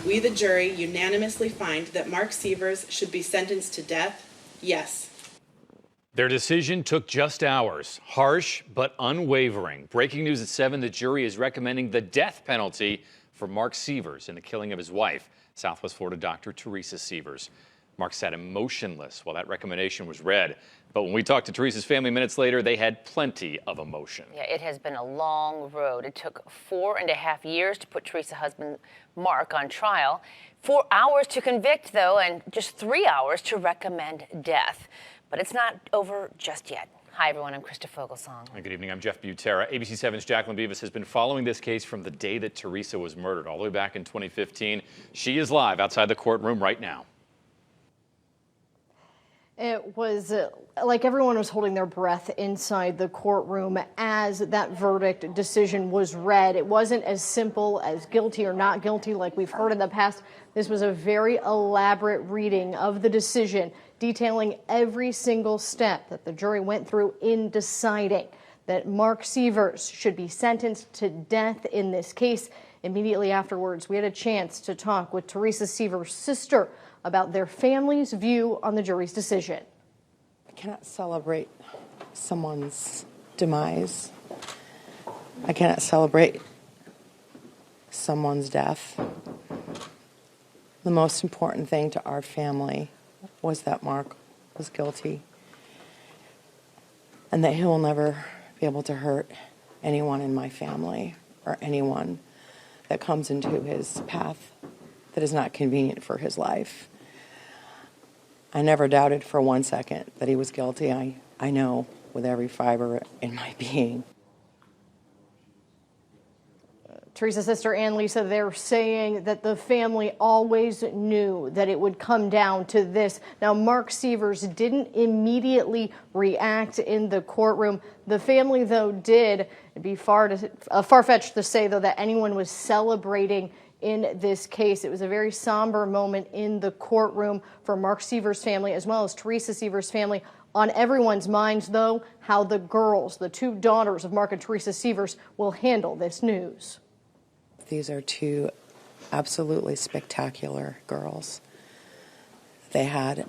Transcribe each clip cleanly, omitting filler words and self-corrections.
We, the jury, unanimously find that Mark Sievers should be sentenced to death. Yes. Their decision took just hours. Harsh but unwavering. Breaking news at 7, the jury is recommending the death penalty for Mark Sievers in the killing of his wife, Southwest Florida doctor Teresa Sievers. Mark sat emotionless while that recommendation was read. But when we talked to Teresa's family minutes later, they had plenty of emotion. Yeah, it has been a long road. It took 4.5 years to put Teresa's husband, Mark, on trial. 4 hours to convict, though, and just 3 hours to recommend death. But it's not over just yet. Hi, everyone. I'm Krista Fogelsong. Good evening. I'm Jeff Butera. ABC 7's Jacqueline Beavis has been following this case from the day that Teresa was murdered, all the way back in 2015. She is live outside the courtroom right now. It was like everyone was holding their breath inside the courtroom as that verdict decision was read. It wasn't as simple as guilty or not guilty like we've heard in the past. This was a very elaborate reading of the decision, detailing every single step that the jury went through in deciding that Mark Sievers should be sentenced to death in this case. Immediately afterwards, we had a chance to talk with Teresa Sievers' sister about their family's view on the jury's decision. I cannot celebrate someone's demise. I cannot celebrate someone's death. The most important thing to our family was that Mark was guilty and that he will never be able to hurt anyone in my family or anyone that comes into his path that is not convenient for his life. I never doubted for 1 second that he was guilty. I know with every fiber in my being. Teresa's sister Ann Lisa, they're saying that the family always knew that it would come down to this. Now, Mark Sievers didn't immediately react in the courtroom. The family, though, did. It'd be far-fetched to say, though, that anyone was celebrating in this case. It was a very somber moment in the courtroom for Mark Sievers' family as well as Teresa Sievers' family. On everyone's minds, though, how the girls, the two daughters of Mark and Teresa Sievers, will handle this news. These are two absolutely spectacular girls. They had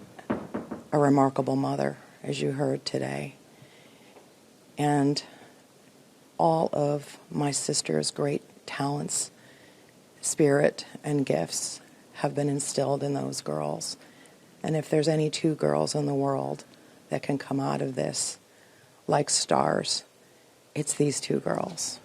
a remarkable mother, as you heard today. And all of my sister's great talents, spirit, and gifts have been instilled in those girls. And if there's any two girls in the world that can come out of this like stars, it's these two girls.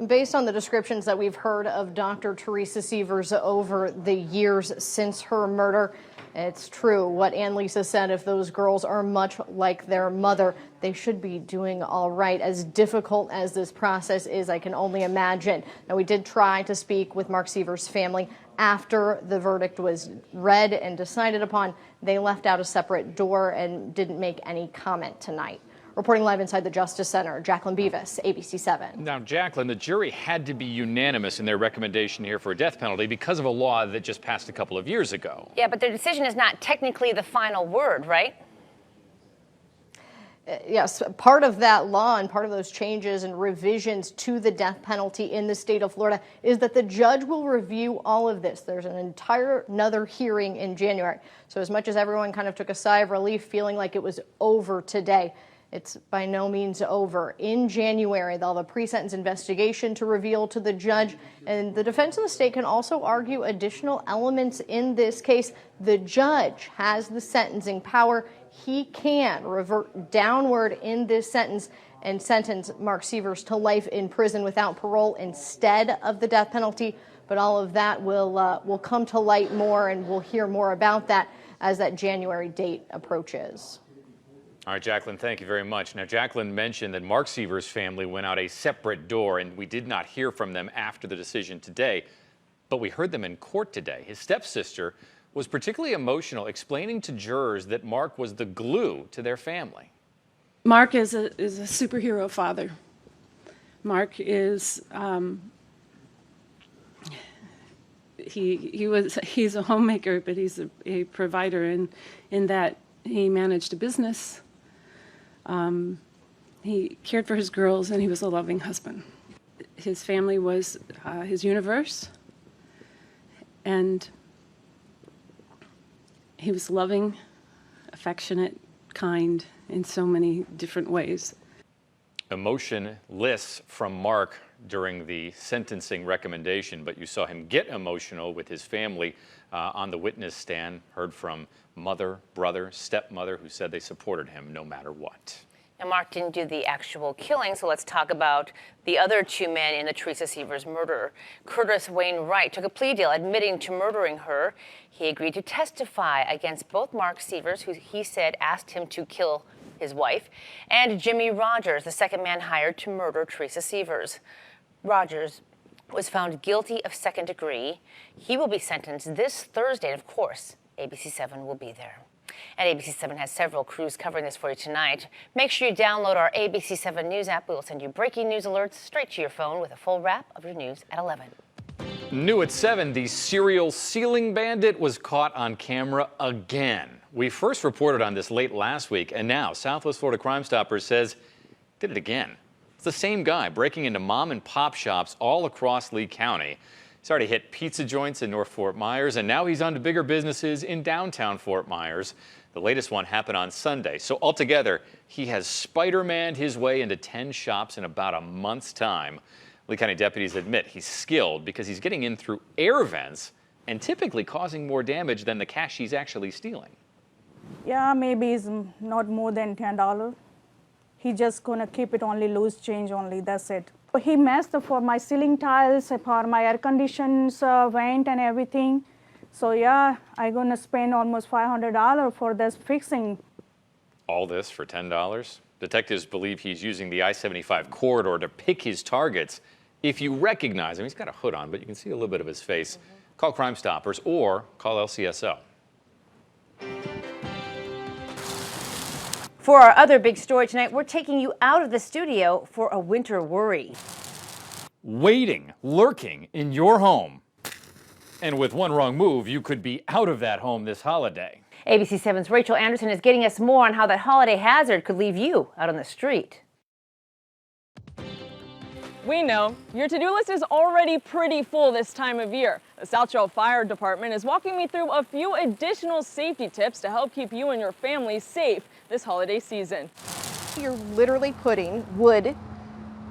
Based on the descriptions that we've heard of Dr. Teresa Sievers over the years since her murder, it's true what Ann Lisa said. If those girls are much like their mother, they should be doing all right. As difficult as this process is, I can only imagine. Now, we did try to speak with Mark Sievers' family after the verdict was read and decided upon. They left out a separate door and didn't make any comment tonight. Reporting live inside the Justice Center, Jacqueline Beavis, ABC 7. Now, Jacqueline, the jury had to be unanimous in their recommendation here for a death penalty because of a law that just passed a couple of years ago. Yeah, but their decision is not technically the final word, right? Yes, part of that law and part of those changes and revisions to the death penalty in the state of Florida is that the judge will review all of this. There's another hearing in January. So as much as everyone kind of took a sigh of relief feeling like it was over today, it's by no means over. In January, they'll have a pre-sentence investigation to reveal to the judge, and the defense of the state can also argue additional elements in this case. The judge has the sentencing power. He can revert downward in this sentence and sentence Mark Sievers to life in prison without parole instead of the death penalty. But all of that will come to light more, and we'll hear more about that as that January date approaches. All right, Jacqueline, thank you very much. Now, Jacqueline mentioned that Mark Sievers' family went out a separate door, and we did not hear from them after the decision today, but we heard them in court today. His stepsister was particularly emotional, explaining to jurors that Mark was the glue to their family. Mark is a superhero father. Mark is he's a homemaker, but he's a provider in that he managed a business. He cared for his girls, and he was a loving husband. his family was his universe, and he was loving, affectionate, kind in so many different ways. Emotionless from Mark during the sentencing recommendation, but you saw him get emotional with his family on the witness stand. Heard from mother, brother, stepmother who said they supported him no matter what. Now, Mark didn't do the actual killing, so let's talk about the other two men in the Teresa Sievers murder. Curtis Wayne Wright took a plea deal admitting to murdering her. He agreed to testify against both Mark Sievers, who he said asked him to kill his wife, and Jimmy Rogers, the second man hired to murder Teresa Sievers. Rogers was found guilty of second degree. He will be sentenced this Thursday, and of course, ABC7 will be there. And ABC7 has several crews covering this for you tonight. Make sure you download our ABC7 News app. We will send you breaking news alerts straight to your phone with a full wrap of your news at 11. New at 7, the serial ceiling bandit was caught on camera again. We first reported on this late last week, and now Southwest Florida Crime Stoppers says did it again. It's the same guy breaking into mom and pop shops all across Lee County. He's already hit pizza joints in North Fort Myers, and now he's on to bigger businesses in downtown Fort Myers. The latest one happened on Sunday. So altogether, he has Spider-Man'd his way into 10 shops in about a month's time. Lee County deputies admit he's skilled because he's getting in through air vents and typically causing more damage than the cash he's actually stealing. Yeah, maybe it's not more than $10. He just gonna keep it only loose change only, that's it. He messed for my ceiling tiles, for my air conditions, vent and everything. So yeah, I'm gonna spend almost $500 for this fixing. All this for $10? Detectives believe he's using the I-75 corridor to pick his targets. If you recognize him, he's got a hood on, but you can see a little bit of his face. Call Crime Stoppers or call LCSO. For our other big story tonight, we're taking you out of the studio for a winter worry. Waiting, lurking in your home. And with one wrong move, you could be out of that home this holiday. ABC7's Rachel Anderson is getting us more on how that holiday hazard could leave you out on the street. We know your to-do list is already pretty full this time of year. The South Shore Fire Department is walking me through a few additional safety tips to help keep you and your family safe this holiday season. You're literally putting wood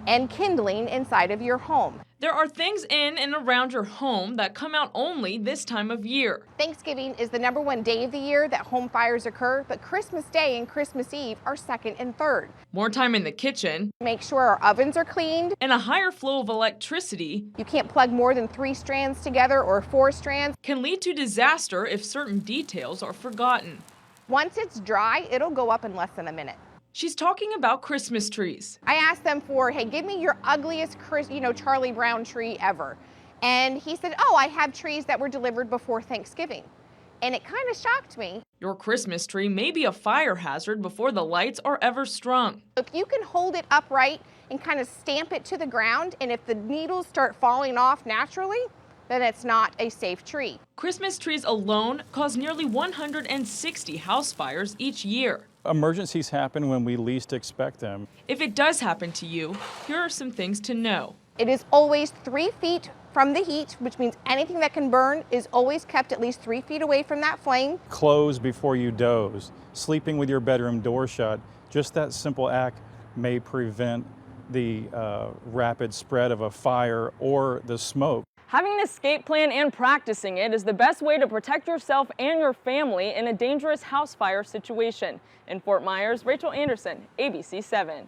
and kindling inside of your home. There are things in and around your home that come out only this time of year. Thanksgiving is the #1 day of the year that home fires occur, but Christmas Day and Christmas Eve are second and third. More time in the kitchen. Make sure our ovens are cleaned. And a higher flow of electricity. You can't plug more than 3 strands together or 4 strands. Can lead to disaster if certain details are forgotten. Once it's dry, it'll go up in less than a minute. She's talking about Christmas trees. I asked them for, hey, give me your ugliest, Charlie Brown tree ever. And he said, oh, I have trees that were delivered before Thanksgiving. And it kind of shocked me. Your Christmas tree may be a fire hazard before the lights are ever strung. If you can hold it upright and kind of stamp it to the ground, and if the needles start falling off naturally, then it's not a safe tree. Christmas trees alone cause nearly 160 house fires each year. Emergencies happen when we least expect them. If it does happen to you, here are some things to know. It is always 3 feet from the heat, which means anything that can burn is always kept at least 3 feet away from that flame. Close before you doze. Sleeping with your bedroom door shut. Just that simple act may prevent the rapid spread of a fire or the smoke. Having an escape plan and practicing it is the best way to protect yourself and your family in a dangerous house fire situation. In Fort Myers, Rachel Anderson, ABC7.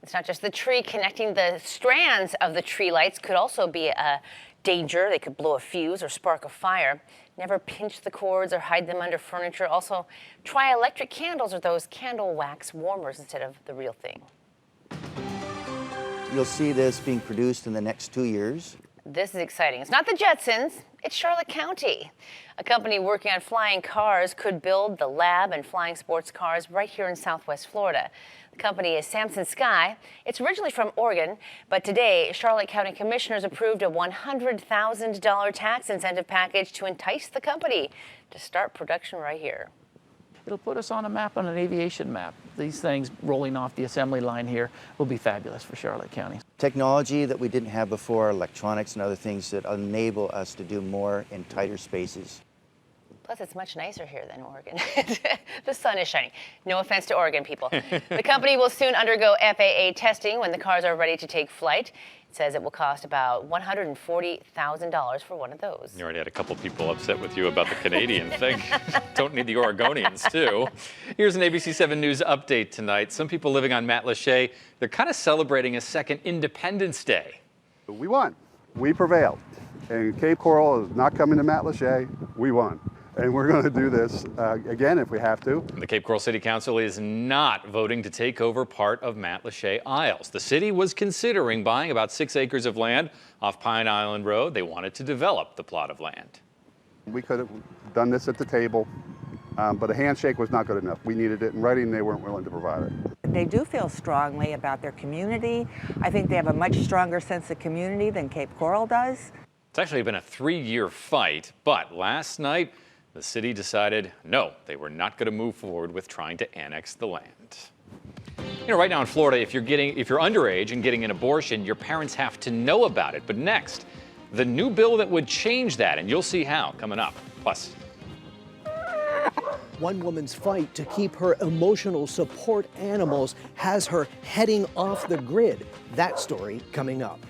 It's not just the tree. Connecting the strands of the tree lights could also be a danger. They could blow a fuse or spark a fire. Never pinch the cords or hide them under furniture. Also, try electric candles or those candle wax warmers instead of the real thing. You'll see this being produced in the next 2 years. This is exciting. It's not the Jetsons, it's Charlotte County. A company working on flying cars could build the lab and flying sports cars right here in Southwest Florida. The company is Samson Sky. It's originally from Oregon, but today Charlotte County commissioners approved a $100,000 tax incentive package to entice the company to start production right here. it'll put us on a map, on an aviation map. These things rolling off the assembly line here will be fabulous for Charlotte County. Technology that we didn't have before, electronics and other things that enable us to do more in tighter spaces. Plus, it's much nicer here than Oregon. The sun is shining. No offense to Oregon people. The company will soon undergo FAA testing when the cars are ready to take flight. It says it will cost about $140,000 for one of those. You already had a couple people upset with you about the Canadian thing. Don't need the Oregonians, too. Here's an ABC 7 News update tonight. Some people living on Matlacha, they're kind of celebrating a second Independence Day. We won. We prevailed. And Cape Coral is not coming to Matlacha. We won. And we're going to do this again if we have to. The Cape Coral City Council is not voting to take over part of Matlacha Isles. The city was considering buying about 6 acres of land off Pine Island Road. They wanted to develop the plot of land. We could have done this at the table, but a handshake was not good enough. We needed it in writing. They weren't willing to provide it. They do feel strongly about their community. I think they have a much stronger sense of community than Cape Coral does. It's actually been a 3-year fight, but last night, the city decided, no, they were not going to move forward with trying to annex the land. You know, right now in Florida, if you're underage and getting an abortion, your parents have to know about it. But next, the new bill that would change that, and you'll see how, coming up. Plus. One woman's fight to keep her emotional support animals has her heading off the grid. That story coming up.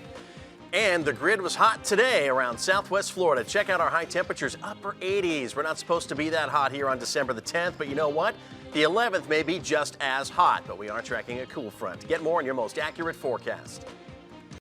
And the grid was hot today around Southwest Florida. Check out our high temperatures, upper 80s. We're not supposed to be that hot here on December the 10th, but you know what? The 11th may be just as hot, but we are tracking a cool front. Get more on your most accurate forecast.